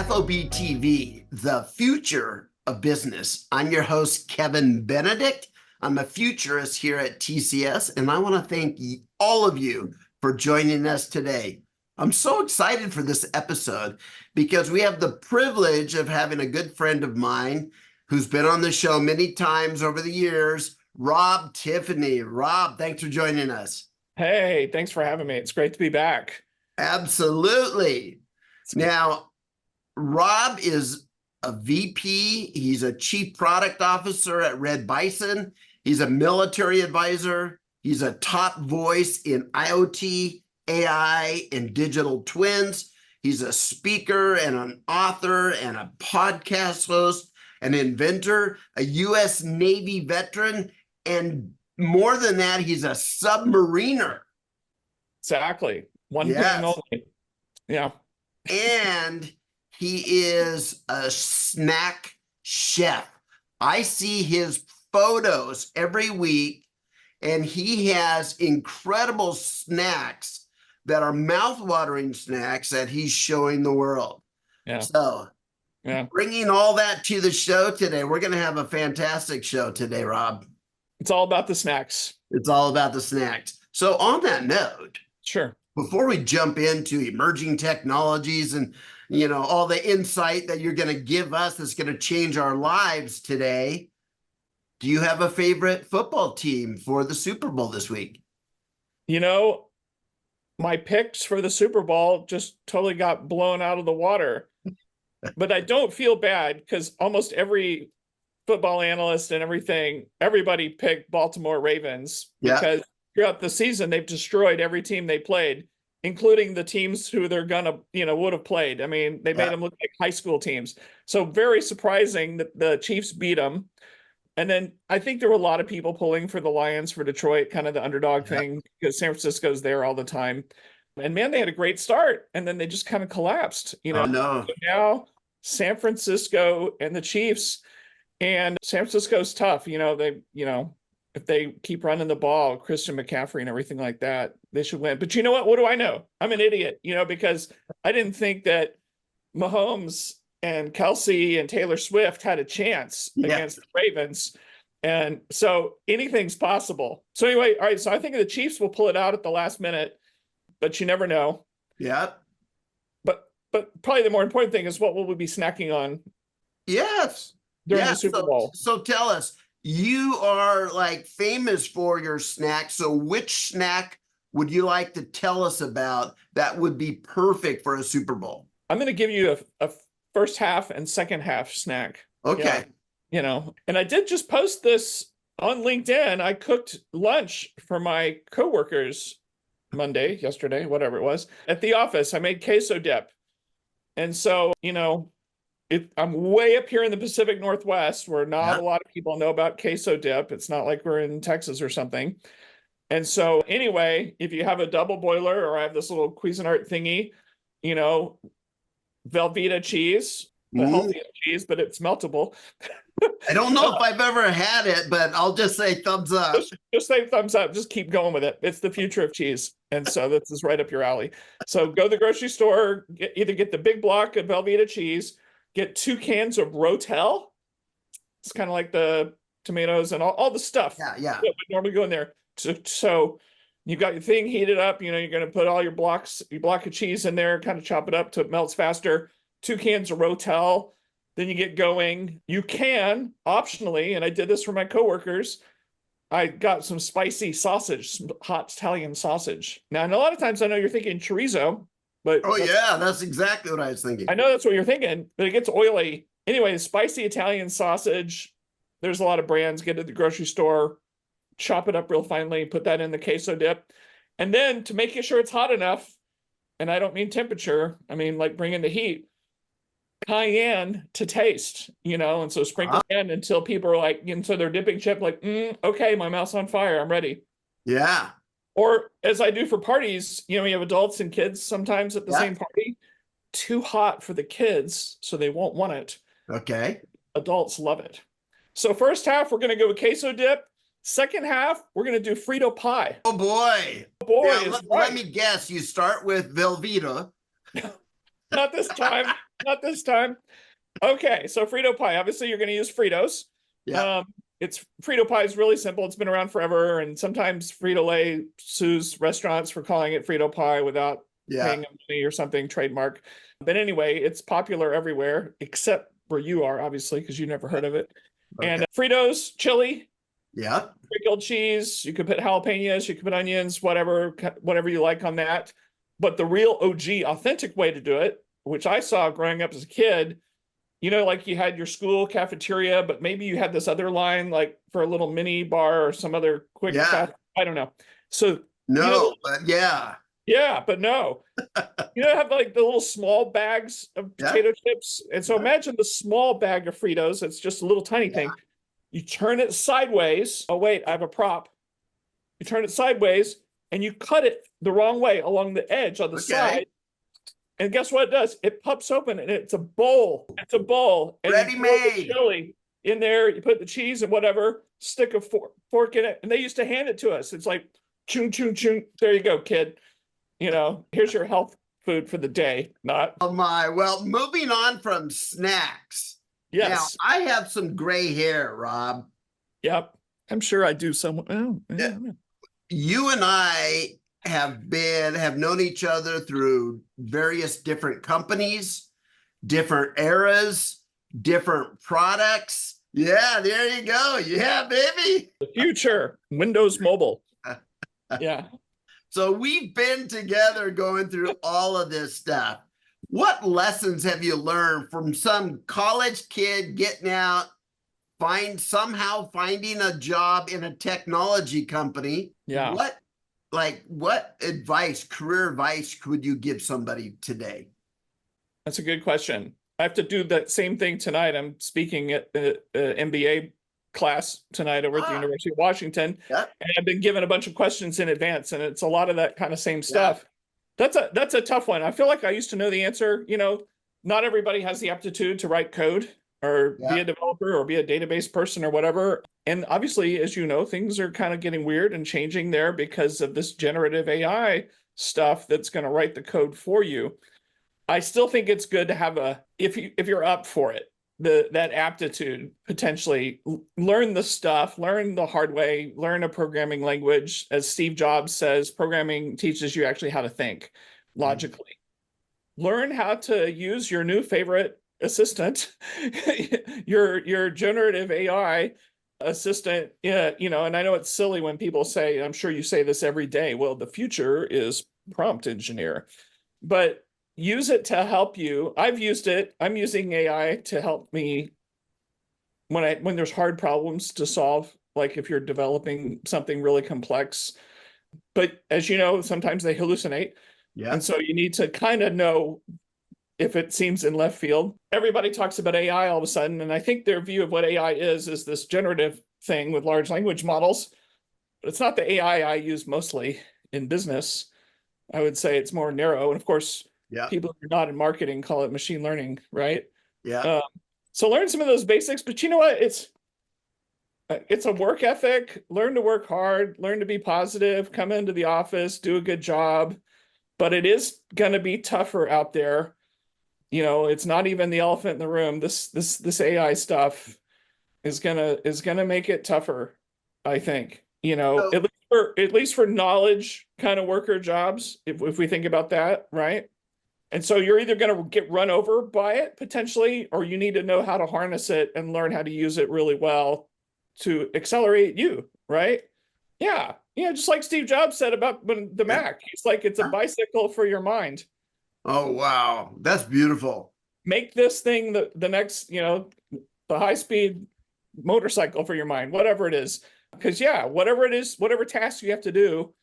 FOBtv, the future of business. I'm your host, Kevin Benedict. I'm a futurist here at TCS, and I want to thank all of you for joining us today. I'm so excited for this episode because we have the privilege of having a good friend of mine who's been on the show many times over the years, Rob Tiffany. Rob, thanks for joining us. Hey, thanks for having me. It's great to be back. Absolutely. Now, Rob is a VP. He's a chief product officer at Red Bison. He's a military advisor. He's a top voice in IoT, AI, and digital twins. He's a speaker and an author and a podcast host, an inventor, a U.S. Navy veteran, and more than that, he's a submariner. Exactly. One thing only. Yeah. And he is a snack chef. I see his photos every week, and he has incredible snacks that are mouth-watering snacks that he's showing the world. Yeah. So, bringing all that to the show today, we're going to have a fantastic show today, Rob. It's all about the snacks. It's all about the snacks. So on that note, sure. Before we jump into emerging technologies and all the insight that you're going to give us that's going to change our lives today, do you have a favorite football team for the Super Bowl this week? My picks for the Super Bowl just totally got blown out of the water. But I don't feel bad because almost every football analyst and everybody picked Baltimore Ravens because throughout the season, they've destroyed every team they played, including the teams who they're would have played. I mean, they made them look like high school teams. So very surprising that the Chiefs beat them. And then I think there were a lot of people pulling for the Lions for Detroit, kind of the underdog thing, because San Francisco's there all the time. And man, they had a great start, and then they just kind of collapsed. Oh, no. So now San Francisco and the Chiefs, and San Francisco's tough. If they keep running the ball, Christian McCaffrey and everything like that, they should win. But you know what? What do I know? I'm an idiot, because I didn't think that Mahomes and Kelsey and Taylor Swift had a chance against the Ravens. And so anything's possible. So anyway, all right, so I think the Chiefs will pull it out at the last minute, but you never know. Yeah. But probably the more important thing is what will we be snacking on? Yes. During the Super Bowl. So tell us, you are famous for your snacks. So which snack would you like to tell us about that would be perfect for a Super Bowl? I'm going to give you a first half and second half snack. Okay. And I did just post this on LinkedIn. I cooked lunch for my coworkers yesterday, whatever it was, at the office. I made queso dip. And so, I'm way up here in the Pacific Northwest where not a lot of people know about queso dip. It's not like we're in Texas or something. And so anyway, if you have a double boiler, or I have this little Cuisinart thingy, Velveeta cheese, the healthy cheese, but it's meltable. I don't know if I've ever had it, but I'll just say thumbs up. Just say thumbs up. Just keep going with it. It's the future of cheese. And so this is right up your alley. So go to the grocery store, either get the big block of Velveeta cheese, get 2 cans of Rotel. It's kind of like the tomatoes and all the stuff. Yeah. That would normally go in there. So you got your thing heated up. You're going to put all your block of cheese in there, kind of chop it up till it melts faster. 2 cans of Rotel. Then you get going. You can optionally, and I did this for my coworkers, I got some spicy sausage, some hot Italian sausage. Now, and a lot of times I know you're thinking chorizo, but that's exactly what I was thinking. I know that's what you're thinking, but it gets oily. Anyway, spicy Italian sausage. There's a lot of brands. Get it at the grocery store, chop it up real finely, put that in the queso dip. And then to make sure it's hot enough, and I don't mean temperature, I mean bring in the heat, cayenne to taste, and so sprinkle in until people are and so they're dipping chip okay, my mouth's on fire, I'm ready. Yeah. Or as I do for parties, you have adults and kids sometimes at the same party. Too hot for the kids, so they won't want it. Okay. Adults love it. So first half, we're going to go with queso dip. Second half, we're going to do Frito pie. Oh boy. Oh boy, Now, is let right. me guess. You start with Velveeta. Not this time. Not this time. Okay, so Frito pie. Obviously, you're going to use Fritos. Yeah. It's Frito pie is really simple. It's been around forever, and sometimes Frito-Lay sues restaurants for calling it Frito pie without paying them money or something, trademark. But anyway, it's popular everywhere except where you are, obviously, because you never heard of it. Okay. And Fritos, chili, Yeah. sprinkled cheese. You could put jalapenos, you could put onions, whatever you like on that. But the real OG, authentic way to do it, which I saw growing up as a kid, you know, like you had your school cafeteria, but maybe you had this other line, like for a little mini bar or some other quick fast, I don't know. So no, but yeah, but no. You know, have like the little small bags of potato chips. And so imagine the small bag of Fritos. It's just a little tiny thing. You turn it sideways. Oh, wait, I have a prop. You turn it sideways and you cut it the wrong way along the edge on the side. And guess what it does? It pops open and it's a bowl. It's a bowl. And ready made. Chili in there. You put the cheese and whatever, stick a fork in it. And they used to hand it to us. It's like, choom, choom, choom. There you go, kid. You know, here's your health food for the day. Not. Oh my. Well, moving on from snacks. Yes. Now, I have some gray hair, Rob. Yep. I'm sure I do somewhat. Oh, yeah. You and I have known each other through various different companies, different eras, different products. Yeah, there you go. Yeah, baby. The future, Windows Mobile. Yeah. So we've been together going through all of this stuff. What lessons have you learned from some college kid getting out, somehow finding a job in a technology company? Yeah. What advice, career advice, could you give somebody today? That's a good question. I have to do that same thing tonight. I'm speaking at the MBA class tonight over at the University of Washington. And I've been given a bunch of questions in advance, and it's a lot of that kind of same stuff. That's a tough one. I feel like I used to know the answer. You know, not everybody has the aptitude to write code or be a developer or be a database person or whatever. And obviously, as you know, things are kind of getting weird and changing there because of this generative AI stuff that's going to write the code for you. I still think it's good to have if you're up for it, that aptitude, potentially learn the stuff, learn the hard way, learn a programming language. As Steve Jobs says, programming teaches you actually how to think logically. Learn how to use your new favorite assistant, your generative AI assistant. Yeah, you know, and I know it's silly when people say, I'm sure you say this every day, well, the future is prompt engineer, but use it to help you. I've used it. I'm using AI to help me when there's hard problems to solve, like if you're developing something really complex. But as you know, sometimes they hallucinate. Yeah. And so you need to kind of know if it seems in left field. Everybody talks about AI all of a sudden, and I think their view of what AI is this generative thing with large language models. But it's not the AI I use mostly in business. I would say it's more narrow. And of course, people who are not in marketing call it machine learning, right? Yeah. So learn some of those basics, but you know what? It's a work ethic. Learn to work hard, learn to be positive, come into the office, do a good job. But it is going to be tougher out there. You know, it's not even the elephant in the room. This AI stuff is gonna make it tougher, I think. You know, at least for knowledge kind of worker jobs, if we think about that, right? And so you're either going to get run over by it potentially, or you need to know how to harness it and learn how to use it really well to accelerate you, right? Yeah. Yeah, just like Steve Jobs said about the Mac. He's like, it's a bicycle for your mind. Oh, wow. That's beautiful. Make this thing the next, you know, the high-speed motorcycle for your mind, whatever it is. Because, yeah, whatever it is, whatever task you have to do,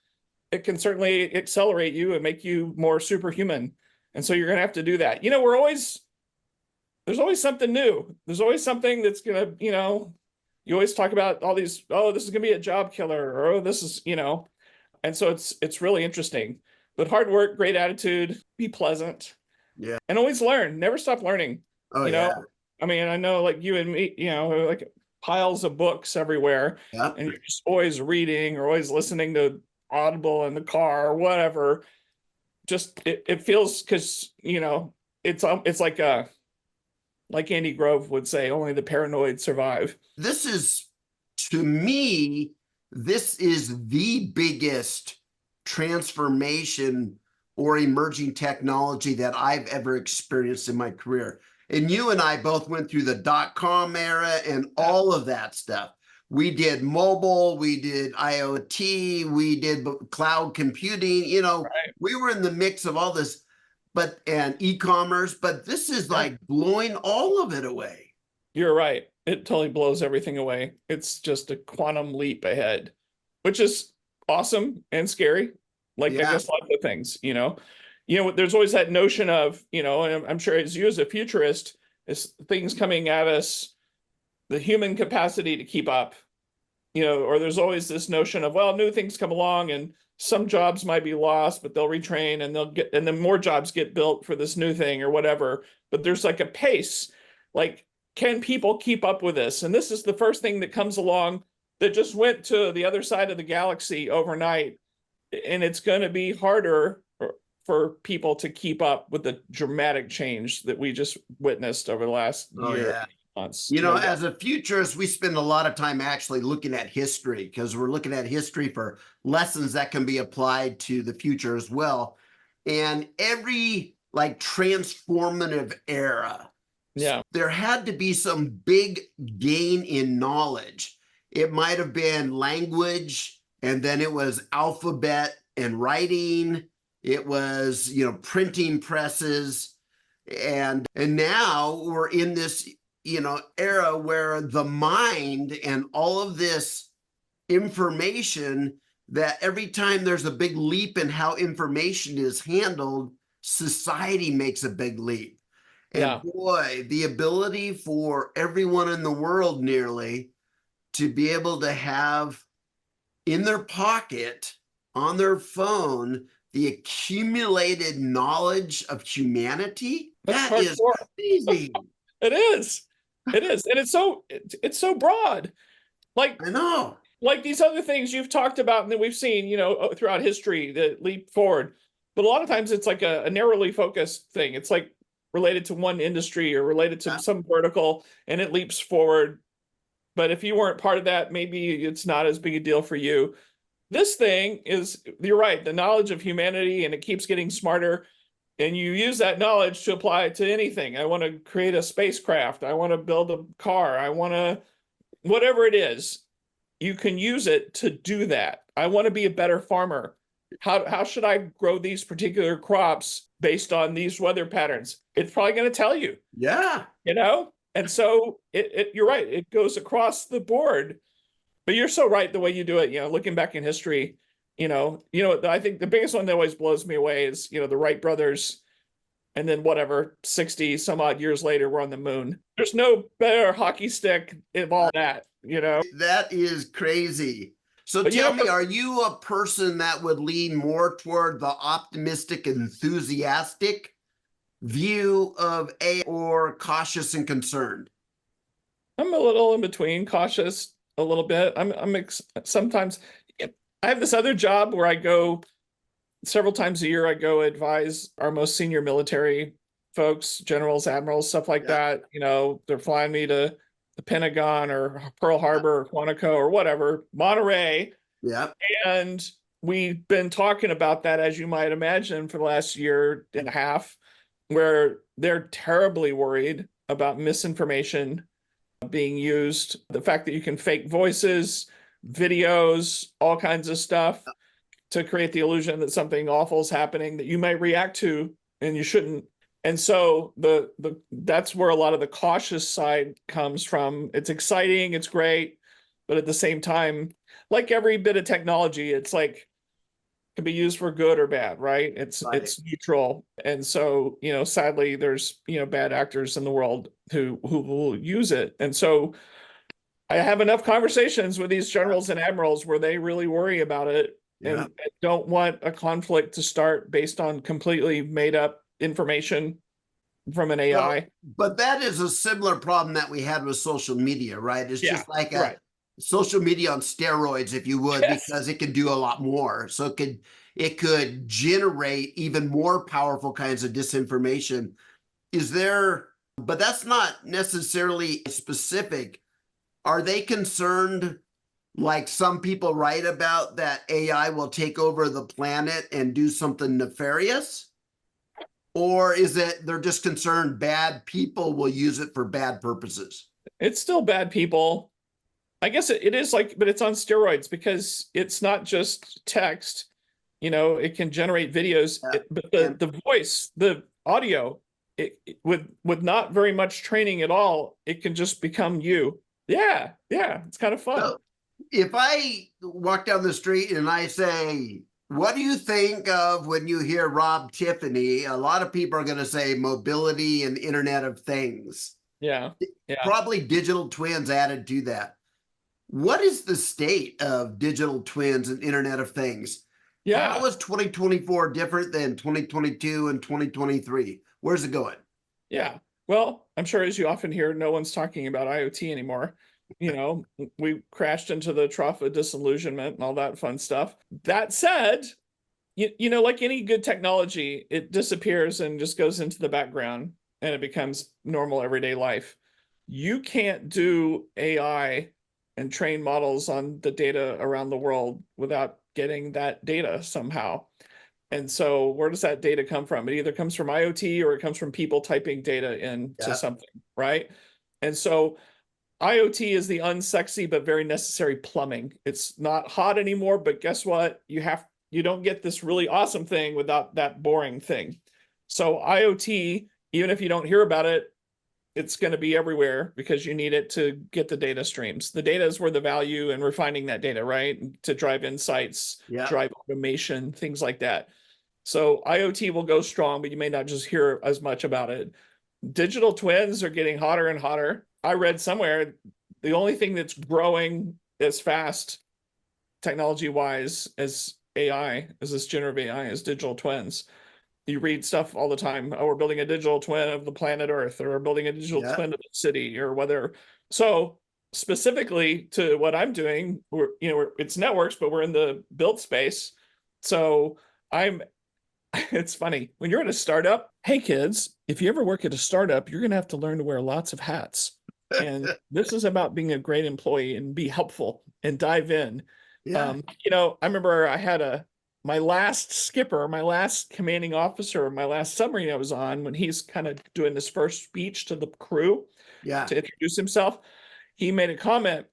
it can certainly accelerate you and make you more superhuman. And so you're going to have to do that. You know, there's always something new. There's always something that's going to, you know, you always talk about all these, oh, this is going to be a job killer, or oh, this is, you know, and so it's really interesting. But hard work, great attitude, be pleasant. Yeah. And always learn, never stop learning. Oh, you know, I mean, I know like you and me, you know, like piles of books everywhere, Yep. and you're just always reading or always listening to Audible in the car or whatever. Just it feels, because it's like Andy Grove would say, only the paranoid survive. This is, to me, this is the biggest transformation or emerging technology that I've ever experienced in my career. And you and I both went through the dot-com era and all of that stuff. We did mobile, we did IoT, we did cloud computing, Right. we were in the mix of all this, and e-commerce, but this is like blowing all of it away. You're right. It totally blows everything away. It's just a quantum leap ahead, which is awesome and scary. Like, I guess, a lot of the things, there's always that notion of, and I'm sure as you as a futurist, is things coming at us, the human capacity to keep up, or there's always this notion of, well, new things come along and some jobs might be lost, but they'll retrain and then more jobs get built for this new thing or whatever. But there's like a pace, like, can people keep up with this? And this is the first thing that comes along that just went to the other side of the galaxy overnight. And it's going to be harder for people to keep up with the dramatic change that we just witnessed over the last year. Months. As a futurist, we spend a lot of time actually looking at history, because we're looking at history for lessons that can be applied to the future as well. And every transformative era, there had to be some big gain in knowledge. It might have been language, and then it was alphabet and writing. It was, printing presses. And now we're in this era where the mind and all of this information, that every time there's a big leap in how information is handled, society makes a big leap. And boy, the ability for everyone in the world nearly to be able to have in their pocket, on their phone, the accumulated knowledge of humanity, that is crazy. It is. It is. And it's so broad. Like, I know. Like these other things you've talked about and that we've seen, throughout history that leap forward. But a lot of times it's like a narrowly focused thing. It's like related to one industry or related to some vertical, and it leaps forward. But if you weren't part of that, maybe it's not as big a deal for you. This thing is, you're right, the knowledge of humanity, and it keeps getting smarter. And you use that knowledge to apply it to anything. I want to create a spacecraft. I want to build a car. I want to, whatever it is, you can use it to do that. I want to be a better farmer. How should I grow these particular crops based on these weather patterns? It's probably going to tell you. Yeah. And so you're right. It goes across the board. But you're so right the way you do it. Looking back in history, I think the biggest one that always blows me away is, the Wright brothers, and then 60 some odd years later, we're on the moon. There's no better hockey stick of all that, That is crazy. So tell me, are you a person that would lean more toward the optimistic, enthusiastic view of AI, or cautious and concerned? I'm a little in between, cautious a little bit. Sometimes I have this other job where I go several times a year. I go advise our most senior military folks, generals, admirals, stuff like that. They're flying me to the Pentagon or Pearl Harbor or Quantico or whatever, Monterey. Yeah. And we've been talking about that, as you might imagine, for the last year and a half, where they're terribly worried about misinformation being used, the fact that you can fake voices, videos, all kinds of stuff to create the illusion that something awful is happening that you might react to and you shouldn't. And so that's where a lot of the cautious side comes from. It's exciting, it's great, but at the same time, like every bit of technology, it's like can be used for good or bad, right? It's neutral. And so, sadly, there's bad actors in the world who will use it. And so I have enough conversations with these generals and admirals where they really worry about it and don't want a conflict to start based on completely made up information. from an AI. But that is a similar problem that we had with social media, right? It's Yeah, just like a right. social media on steroids, if you would, Yes. because it can do a lot more. So it could generate even more powerful kinds of disinformation. But that's not necessarily specific. Are they concerned, like some people write about, that AI will take over the planet and do something nefarious? Or is it they're just concerned bad people will use it for bad purposes? It's still bad people. I guess it is like, but it's on steroids because it's not just text. It can generate videos, but And the voice, the audio, with not very much training at all, it can just become you. Yeah, it's kind of fun. so if I walk down the street and I say, what do you think of when you hear Rob Tiffany? A lot of people are going to say mobility and Internet of Things. Yeah. Probably digital twins added to that. What is the state of digital twins and Internet of Things? Yeah. How is 2024 different than 2022 and 2023? Where's it going? Yeah. Well, I'm sure, as you often hear, no one's talking about IoT anymore. We crashed into the trough of disillusionment and all that fun stuff. That said, like any good technology, it disappears and just goes into the background and it becomes normal everyday life. You can't do AI and train models on the data around the world without getting that data somehow. And so where does that data come from? It either comes from IoT or it comes from people typing data into something, right? And so IoT is the unsexy but very necessary plumbing. It's not hot anymore, but guess what? You don't get this really awesome thing without that boring thing. So IoT, even if you don't hear about it, it's going to be everywhere because you need it to get the data streams. The data is where the value and refining that data, right? To drive insights, drive automation, things like that. So IoT will go strong, but you may not just hear as much about it. Digital twins are getting hotter and hotter. I read somewhere the only thing that's growing as fast technology-wise as AI, as this generative AI, is digital twins. You read stuff all the time. Oh, we're building a digital twin of the planet Earth, or we're building a digital twin of the city, or whether. So specifically to what I'm doing, it's networks, but we're in the build space. So it's funny when you're at a startup. Hey kids, if you ever work at a startup, you're going to have to learn to wear lots of hats. And this is about being a great employee and be helpful and dive in. I remember I had my last skipper, my last commanding officer, my last submarine I was on, when he's kind of doing this first speech to the crew to introduce himself, he made a comment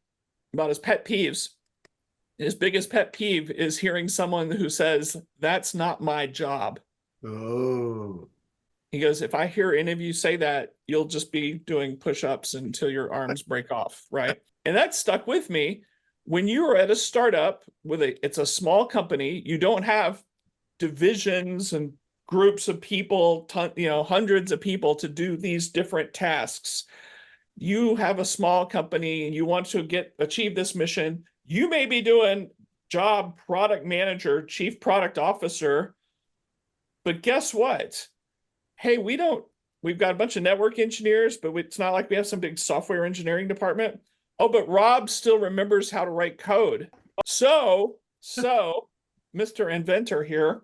about his pet peeves. His biggest pet peeve is hearing someone who says, "That's not my job." Oh. He goes, "If I hear any of you say that, you'll just be doing push-ups until your arms break off," right? And that stuck with me. When you are at a startup it's a small company, you don't have divisions and groups of people, hundreds of people to do these different tasks. You have a small company and you want to achieve this mission. You may be doing job product manager, chief product officer, but guess what? Hey, we've got a bunch of network engineers, but it's not like we have some big software engineering department. Oh, but Rob still remembers how to write code. So Mr. Inventor here,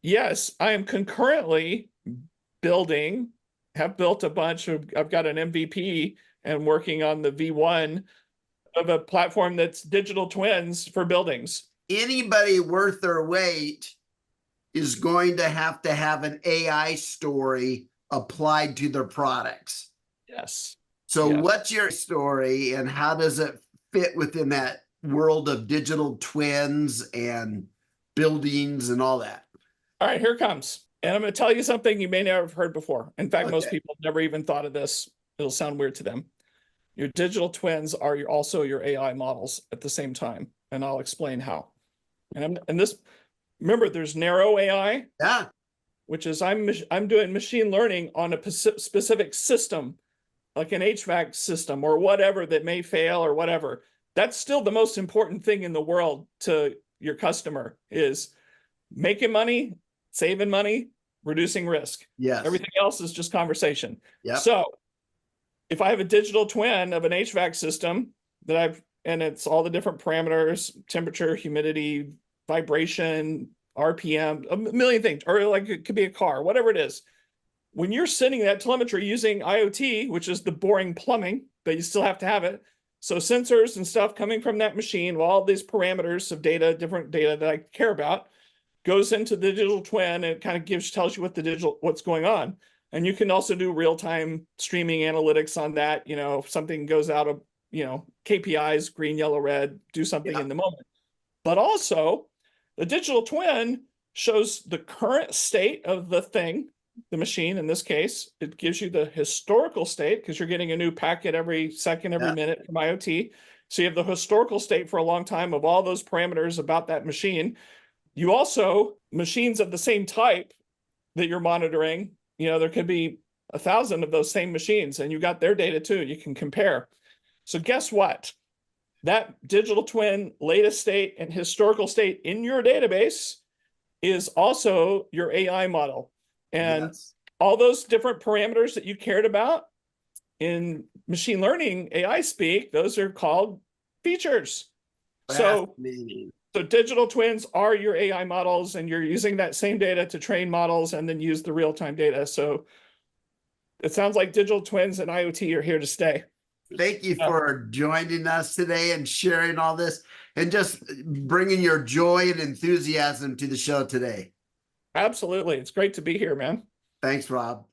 yes, I am concurrently have built a bunch of, I've got an MVP and working on the V1 of a platform that's digital twins for buildings. Anybody worth their weight is going to have an AI story applied to their products. Yes. So what's your story and how does it fit within that world of digital twins and buildings and all that? All right, here it comes. And I'm going to tell you something you may never have heard before. In fact, most people have never even thought of this. It'll sound weird to them. Your digital twins are also your AI models at the same time. And I'll explain how. Remember, there's narrow AI, which is I'm doing machine learning on a specific system, like an HVAC system or whatever that may fail or whatever. That's still the most important thing in the world to your customer, is making money, saving money, reducing risk. Yes. Everything else is just conversation. Yep. So if I have a digital twin of an HVAC system and it's all the different parameters, temperature, humidity, vibration, RPM, a million things, or like it could be a car, whatever it is. When you're sending that telemetry using IoT, which is the boring plumbing, but you still have to have it. So sensors and stuff coming from that machine, all these parameters of data, different data that I care about, goes into the digital twin, and it kind of tells you what's going on. And you can also do real-time streaming analytics on that. If something goes out of, KPIs, green, yellow, red, do something in the moment. But also the digital twin shows the current state of the thing, the machine in this case. It gives you the historical state because you're getting a new packet every second, every minute from IoT. So you have the historical state for a long time of all those parameters about that machine. You also, machines of the same type that you're monitoring, there could be 1,000 of those same machines, and you got their data too. You can compare. So guess what? That digital twin latest state and historical state in your database is also your AI model. And all those different parameters that you cared about in machine learning AI speak, those are called features. So digital twins are your AI models, and you're using that same data to train models and then use the real-time data. So it sounds like digital twins and IoT are here to stay. Thank you for joining us today and sharing all this and just bringing your joy and enthusiasm to the show today. Absolutely. It's great to be here, man. Thanks, Rob.